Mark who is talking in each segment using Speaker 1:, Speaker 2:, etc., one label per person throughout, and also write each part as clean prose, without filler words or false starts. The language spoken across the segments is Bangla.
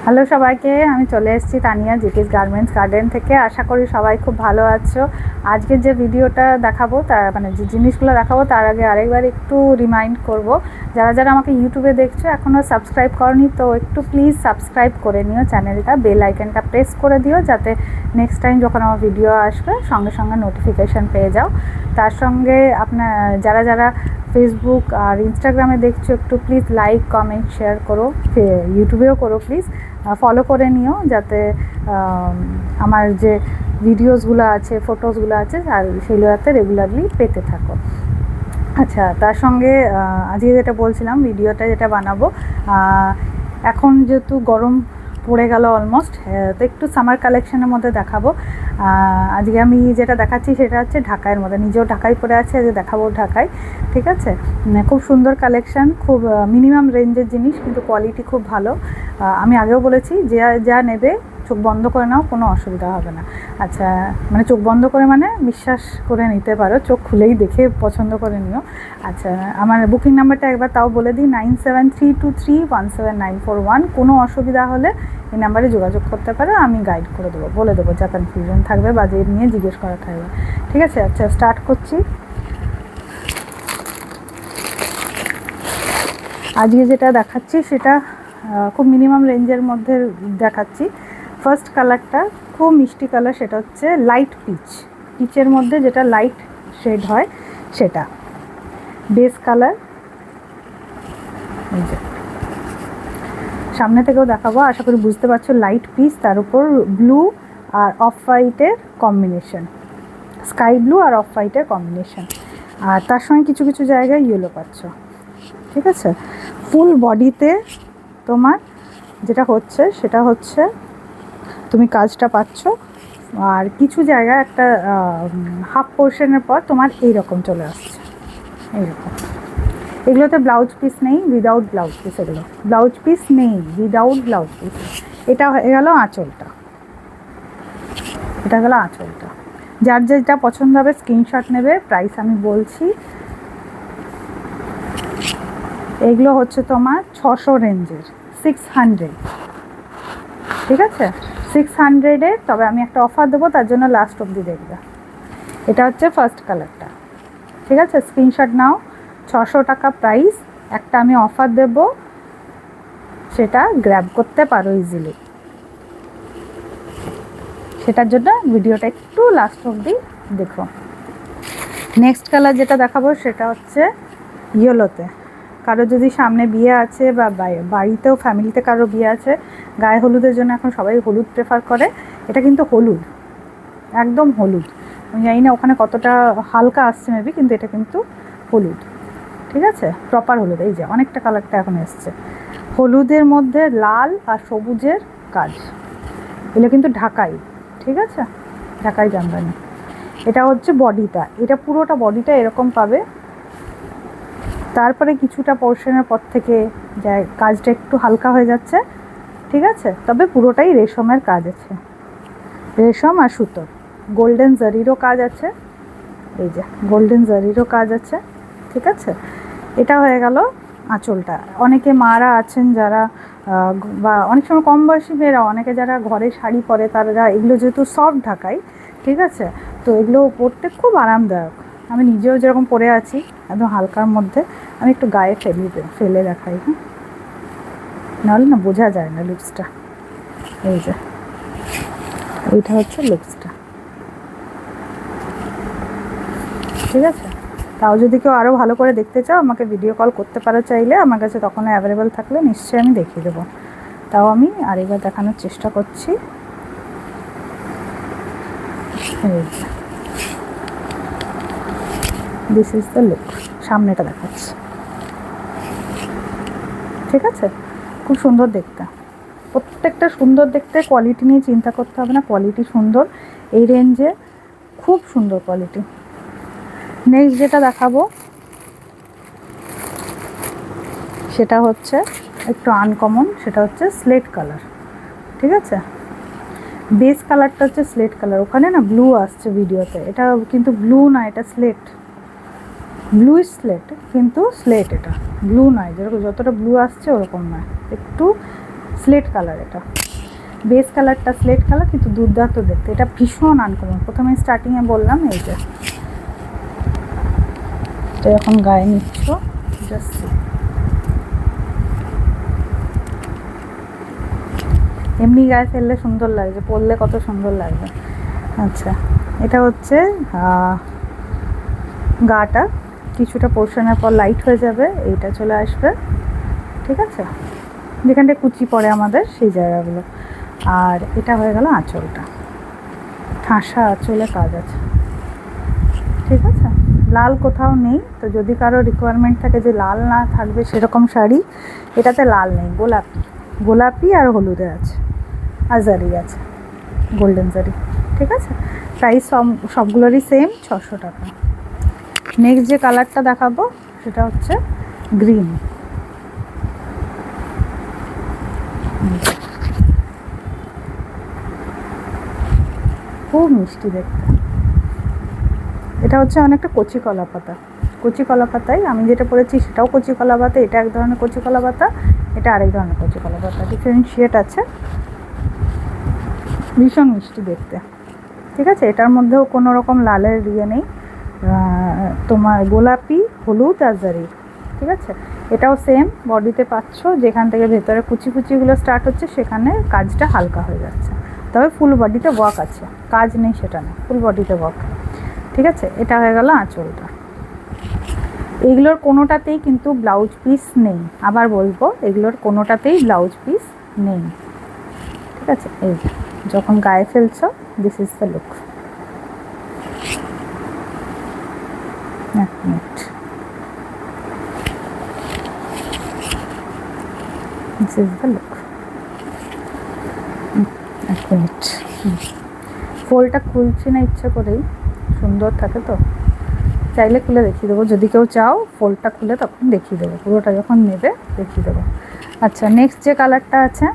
Speaker 1: হ্যালো সবাইকে, আমি চলে এসেছি তানিয়া জিটিস গার্মেন্টস গার্ডেন থেকে। আশা করি সবাই খুব ভালো আছো। আজকের যে ভিডিওটা দেখাবো তার যে জিনিসগুলো দেখাবো তার আগে আরেকবার একটু রিমাইন্ড করব, যারা যারা আমাকে ইউটিউবে দেখছো এখনও সাবস্ক্রাইব করনি তো একটু প্লিজ সাবস্ক্রাইব করে নিও চ্যানেলটা, বেল আইকনটা প্রেস করে দিও যাতে নেক্সট টাইম যখন আমার ভিডিও আসবে সঙ্গে সঙ্গে নোটিফিকেশান পেয়ে যাও। তার সঙ্গে আপনার যারা যারা ফেসবুক আর ইনস্টাগ্রামে দেখছো একটু প্লিজ লাইক কমেন্ট শেয়ার করো, ইউটিউবেও করো প্লিজ, ফলো করে নিও যাতে আমার যে ভিডিওসগুলো আছে ফটোসগুলো আছে আর সেগুলো যাতে রেগুলারলি পেতে থাকো। আচ্ছা, তার সঙ্গে আজকে যেটা বলছিলাম ভিডিওটা যেটা বানাবো, এখন যেহেতু গরম পড়ে গেল অলমোস্ট, তো একটু সামার কালেকশনের মধ্যে দেখাবো। আজকে আমি যেটা দেখাচ্ছি সেটা হচ্ছে ঢাকাইয়ের মধ্যে, নিজেও ঢাকাই পরে আছে, আজকে দেখাবো ঢাকাই। ঠিক আছে, খুব সুন্দর কালেকশান, খুব মিনিমাম রেঞ্জের জিনিস কিন্তু কোয়ালিটি খুব ভালো। আমি আগেও বলেছি যে যা নেবে চোখ বন্ধ করে নাও, কোনো অসুবিধা হবে না। আচ্ছা, মানে চোখ বন্ধ করে মানে বিশ্বাস করে নিতে পারো, চোখ খুলেই দেখে পছন্দ করে নিও। আচ্ছা, আমার বুকিং নাম্বারটা একবার তাও বলে দিই, 9732317941। কোনো অসুবিধা হলে এই নাম্বারে যোগাযোগ করতে পারো, আমি গাইড করে দেবো, বলে দেবো যা কনফিউশন থাকবে বা যে নিয়ে জিজ্ঞেস করা থাকবে। ঠিক আছে, আচ্ছা স্টার্ট করছি। আজকে যেটা দেখাচ্ছি সেটা খুব মিনিমাম রেঞ্জের মধ্যে দেখাচ্ছি। ফার্স্ট কালারটা খুব মিষ্টি কালার, সেটা হচ্ছে লাইট পিচের মধ্যে যেটা লাইট শেড হয় সেটা বেস কালার। এই যে সামনে থেকেও দেখাবো, আশা করি বুঝতে পারছো, লাইট পিচ, তার উপর ব্লু আর অফ হোয়াইটের কম্বিনেশন, স্কাই ব্লু আর অফ হোয়াইটের কম্বিনেশন, আর তার সঙ্গে কিছু কিছু জায়গায় ইয়েলো পাচ্ছ। ঠিক আছে, ফুল বডিতে তোমার যেটা হচ্ছে সেটা হচ্ছে তুমি কাজটা পাচ্ছ, আর কিছু জায়গায় একটা হাফ পোর্শনের পর তোমার এইরকম চলে আসছে, এইরকম। এগুলোতে ব্লাউজ পিস নেই, উইদাউট ব্লাউজ পিস, এগুলো ব্লাউজ পিস নেই, উইদাউট ব্লাউজ পিস। এটা হয়ে গেল আঁচলটা, এটা গেল আঁচলটা। যার যেটা পছন্দ হবে স্ক্রিনশট নেবে। প্রাইস আমি বলছি, এগুলো হচ্ছে তোমার 600 রেঞ্জের, 600। ঠিক আছে, 600-এর, তবে আমি একটা অফার দেবো, তার জন্য লাস্ট অবধি দেখবে। এটা হচ্ছে ফার্স্ট কালারটা। ঠিক আছে, স্ক্রিনশট নাও, 600 টাকা প্রাইস, একটা আমি অফার দেব, সেটা গ্র্যাব করতে পারো ইজিলি। সেটার জন্য ভিডিওটা একটু লাস্ট অবধি দেখো। নেক্সট কালার যেটা দেখাবো সেটা হচ্ছে ইয়েলোতে। কারো যদি সামনে বিয়ে আছে বা বাড়িতেও ফ্যামিলিতে কারো বিয়ে আছে, গায়ে হলুদের জন্য এখন সবাই হলুদ প্রেফার করে। এটা কিন্তু হলুদ, একদম হলুদ। আমি জানি না ওখানে কতটা হালকা আসছে মেবি, কিন্তু এটা কিন্তু হলুদ। ঠিক আছে, প্রপার হলুদ। এই যে অনেকটা কালারটা এখন এসছে, হলুদের মধ্যে লাল আর সবুজের কাজ। এগুলো কিন্তু ঢাকাই। ঠিক আছে, ঢাকাই জামদানি। এটা হচ্ছে বডিটা, এটা পুরোটা বডিটা এরকম পাবে। তারপরে কিছুটা পোর্শনের পর থেকে কাজটা একটু হালকা হয়ে যাচ্ছে। ঠিক আছে, তবে পুরোটাই রেশমের কাজ আছে, রেশম আর সুতোর, গোল্ডেন জারিরও কাজ আছে। এই যে গোল্ডেন জারিরও কাজ আছে। ঠিক আছে, এটা হয়ে গেল আঁচলটা। অনেকে মারা আছেন যারা, বা অনেক সময় কম বয়সী মেয়েরা, অনেকে যারা ঘরে শাড়ি পরে, তারা এগুলো যেহেতু সফট ঢাকাই, ঠিক আছে, তো এগুলো পরতে খুব আরামদায়ক। আমি নিজেও যেরকম পরে আছি একদম হালকার মধ্যে, আমি একটু গায়ে ফেলে দেখাই, হ্যাঁ, নাহলে না বোঝা যায় না লুকসটা। এই যে এইটা হচ্ছে লুকসটা। ঠিক আছে, তাও যদি কেউ আরও ভালো করে দেখতে চাও আমাকে ভিডিও কল করতে পারো চাইলে, আমার কাছে তখন অ্যাভেলেবেল থাকলে নিশ্চয়ই আমি দেখিয়ে দেবো। তাও আমি আরেকবার দেখানোর চেষ্টা করছি। দিস ইজ দ্য লুক, সামনেটা দেখাচ্ছি। ঠিক আছে, খুব সুন্দর দেখতে, প্রত্যেকটা সুন্দর দেখতে, কোয়ালিটি নিয়ে চিন্তা করতে হবে না, কোয়ালিটি সুন্দর, এই রেঞ্জে খুব সুন্দর কোয়ালিটি। নেক্সট যেটা দেখাবো সেটা হচ্ছে একটু আনকমন, সেটা হচ্ছে স্লেট কালার। ঠিক আছে, বেস কালারটা হচ্ছে স্লেট কালার। ওখানে না ব্লু আসছে ভিডিওতে, এটা কিন্তু ব্লু না, এটা স্লেট, ব্লু স্লেট, কিন্তু স্লেট, এটা ব্লু নয়, যেরকম যতটা ব্লু আসছে ওরকম নয়, একটু স্লেট কালার, এটা বেস কালারটা স্লেট কালার, কিন্তু দুর্দান্ত দেখতে, এটা ভীষণ আনকমন। প্রথমে স্টার্টিংয়ে বললাম এই যে এটা এখন গায়ে নিচ্ছ, জাস্ট এমনি গায়ে ফেললে সুন্দর লাগবে, পরলে কত সুন্দর লাগবে। আচ্ছা, এটা হচ্ছে গাটা কিছুটা পোর্শনের পর লাইট হয়ে যাবে, এইটা চলে আসবে, ঠিক আছে, যেখানটা কুচি পড়ে আমাদের সেই জায়গাগুলো। আর এটা হয়ে গেল আঁচলটা, ঠাসা আঁচলে কাজ আছে, ঠিক আছে। লাল কোথাও নেই, তো যদি কারো রিকোয়ারমেন্ট থাকে যে লাল না থাকবে সেরকম শাড়ি, এটাতে লাল নেই, গোলাপি, গোলাপি আর হলুদে আছে, আর জারি আছে, গোল্ডেন জারি, ঠিক আছে। প্রাইস সবগুলোরই সেম, 600 টাকা। নেক্সট যে কালারটা দেখাবো সেটা হচ্ছে গ্রিন, খুব মিষ্টি দেখতে। এটা হচ্ছে অনেকটা কচি কলা পাতা, কচি কলা পাতায় আমি যেটা পরেছি সেটাও কচি কলা পাতা, এটা এক ধরনের কচি কলা পাতা, এটা আরেক ধরনের কচি কলা পাতা, ডিফারেন্সিয়েট আছে, ভীষণ মিষ্টি দেখতে, ঠিক আছে। এটার মধ্যেও কোনো রকম লালের ইয়ে নেই, তোমার গোলাপি, হলুদ আর জারি, ঠিক আছে। এটাও সেম বডিতে পাচ্ছ, যেখান থেকে ভেতরে কুচি কুচিগুলো স্টার্ট হচ্ছে সেখানে কাজটা হালকা হয়ে যাচ্ছে, তবে ফুল বডিতে ওয়ার্ক আছে, কাজ নেই সেটা না, ফুল বডিতে ওয়ার্ক, ঠিক আছে। এটা হয়ে গেল আঁচলটা। এগুলোর কোনোটাতেই কিন্তু ব্লাউজ পিস নেই, আবার বলবো এগুলোর কোনোটাতেই ব্লাউজ পিস নেই, ঠিক আছে। এই যখন গায়ে ফেলছো, দিস ইজ দ্য লুক। এক minute, this is the look, এক মিনিট। ফোল্ডটা খুলছি না ইচ্ছে করেই, সুন্দর থাকে তো, চাইলে খুলে দেখিয়ে দেবো, যদি কেউ চাও ফোল্ডটা খুলে তখন দেখিয়ে দেবো, পুরোটা যখন নেবে দেখিয়ে দেবো। আচ্ছা, নেক্সট যে কালারটা আছে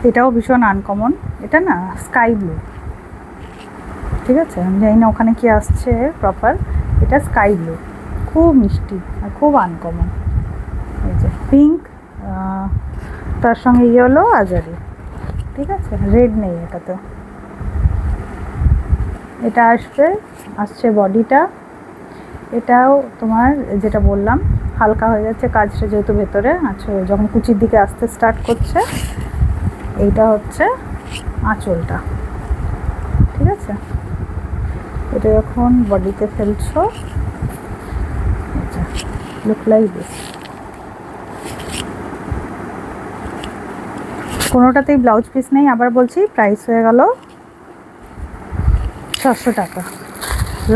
Speaker 1: এটাও ভীষণ আনকমন, এটা না স্কাই ব্লু, ঠিক আছে, আমি জানি না ওখানে কি আসছে প্রপার, এটা স্কাই ব্লু, খুব মিষ্টি আর খুব আনকমন। এই যে পিঙ্ক, তার সঙ্গে ইয়েলো আজারি, ঠিক আছে, রেড নেই এটাতে। এটা আসছে বডিটা, এটাও তোমার যেটা বললাম হালকা হয়ে যাচ্ছে কাজটা, যেহেতু ভেতরে আচ্ছা যখন কুচির দিকে আসতে স্টার্ট করছে। এইটা হচ্ছে আঁচলটা, ঠিক আছে। এটা যখন বডিতে ফেলছো, লুক লাইক দিস। কোনোটাতেই ব্লাউজ পিস নেই, আবার বলছি প্রাইস হয়ে গেল 600 টাকা।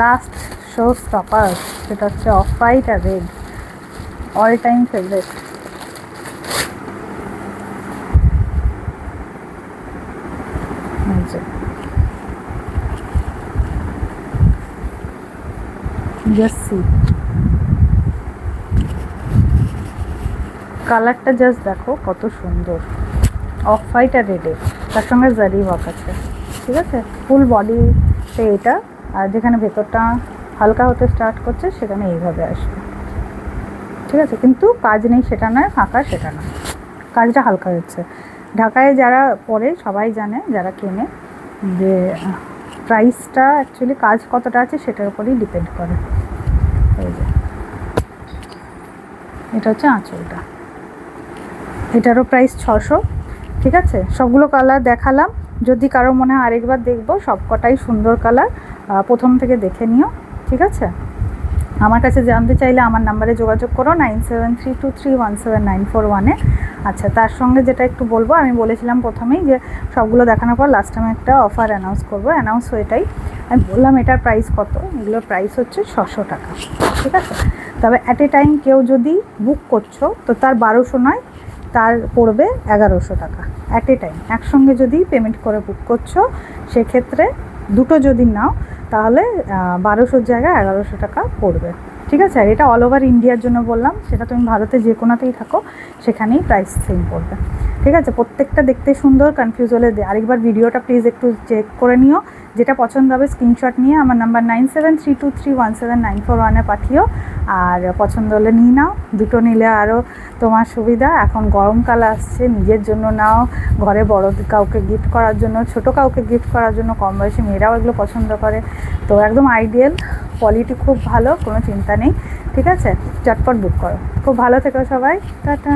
Speaker 1: লাস্ট শো স্টপার, সেটা হচ্ছে অফ হোয়াইট আর red, all time favourite. Just see, কালারটা জাস্ট দেখো কত সুন্দর, অফ হোয়াইট আর রেডে, তার সঙ্গে জারি ওয়ার্ক আছে, ঠিক আছে। ফুল বডিতে এটা, আর যেখানে ভেতরটা হালকা হতে স্টার্ট করছে সেখানে এইভাবে আসবে, ঠিক আছে। কিন্তু কাজ নেই সেটা নয়, ফাঁকা সেটা নয়, কাজটা হালকা হচ্ছে। ঢাকায় যারা পরে সবাই জানে, যারা কেনে, যে প্রাইসটা অ্যাকচুয়ালি কাজ কতটা আছে সেটার উপরেই ডিপেন্ড করে। এই যে এটা হচ্ছে আঁচলটা, এটারও প্রাইস 600, ঠিক আছে। সবগুলো কালার দেখালাম, যদি কারো মনে হয় আরেকবার দেখবো, সব কটাই সুন্দর কালার, প্রথম থেকে দেখে নিও, ঠিক আছে। আমার কাছে জানতে চাইলে আমার নাম্বারে যোগাযোগ করো 9732317941-এ। আচ্ছা, তার সঙ্গে যেটা একটু বলবো, আমি বলেছিলাম প্রথমেই যে সবগুলো দেখানোর পর লাস্ট টাইমে একটা অফার অ্যানাউন্স করবো, অ্যানাউন্স এটাই আমি বললাম, এটার প্রাইস কত, এগুলোর প্রাইস হচ্ছে 600 টাকা, ঠিক আছে। তবে অ্যাট এ টাইম কেউ যদি বুক করছো তো তার 1200 নয়, তার পড়বে 1100 টাকা অ্যাট এ টাইম। একসঙ্গে যদি পেমেন্ট করে বুক করছো, সেক্ষেত্রে দুটো যদি নাও তাহলে 1200 জায়গায় 1100 টাকা পড়বে, ঠিক আছে। আর এটা অল ওভার ইন্ডিয়ার জন্য বললাম, সেটা তুমি ভারতে যে কোনোতেই থাকো সেখানেই প্রাইস সেম পড়বে। ঠিক আছে, প্রত্যেকটা দেখতে সুন্দর, কনফিউজ হলে আরেকবার ভিডিওটা প্লিজ একটু চেক করে নিও। যেটা পছন্দ হবে স্ক্রিনশট নিয়ে আমার নাম্বার 9732317941 পাঠিও, আর পছন্দ হলে নিয়ে নাও। দুটো নিলে আরও তোমার সুবিধা। এখন গরমকাল আসছে, নিজের জন্য নাও, ঘরে বড় কাউকে গিফট করার জন্য, ছোট কাউকে গিফট করার জন্য, কম বয়সী মেয়েরাও এগুলো পছন্দ করে, তো একদম আইডিয়াল, কোয়ালিটি খুব ভালো, কোনো চিন্তা নেই। ঠিক আছে, চটপট বুক করো। খুব ভালো থেকো সবাই, টাটা।